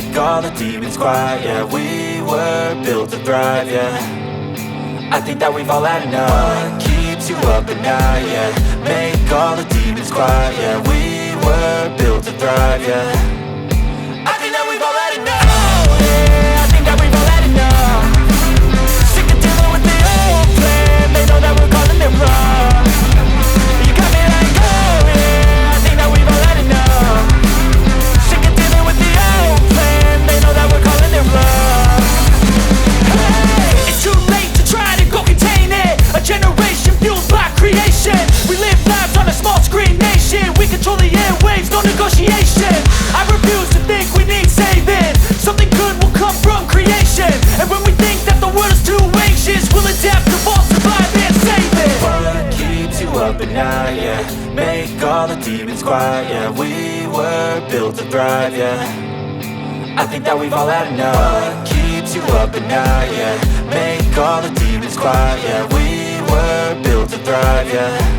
make all the demons quiet. Yeah, we were built to thrive, yeah. I think that we've all had enough. What keeps you up at night, yeah. Make all the demons quiet. Yeah, we were built to thrive, yeah. I think that we've all had enough. Oh yeah, I think that we've all had enough. Sick of dealing with the old plan. They know that we're calling it wrong. You got me like, oh yeah, I think that we've all had enough. Sick of dealing with the old plan. They know that we're calling it wrong. Hey, it's too late to try to go contain it. A generation fueled by creation. We live lives on a small screen nation. We control the airwaves, no negotiation. I refuse to think we need saving. Something good will come from creation. And when we think that the world is too anxious, we'll adapt, evolve, survive and save it. What keeps you up at night, yeah. Make all the demons quiet, yeah. We were built to thrive, yeah. I think that we've all had enough. What keeps you up at night, yeah. Make all the demons quiet, yeah. We were built to thrive, yeah.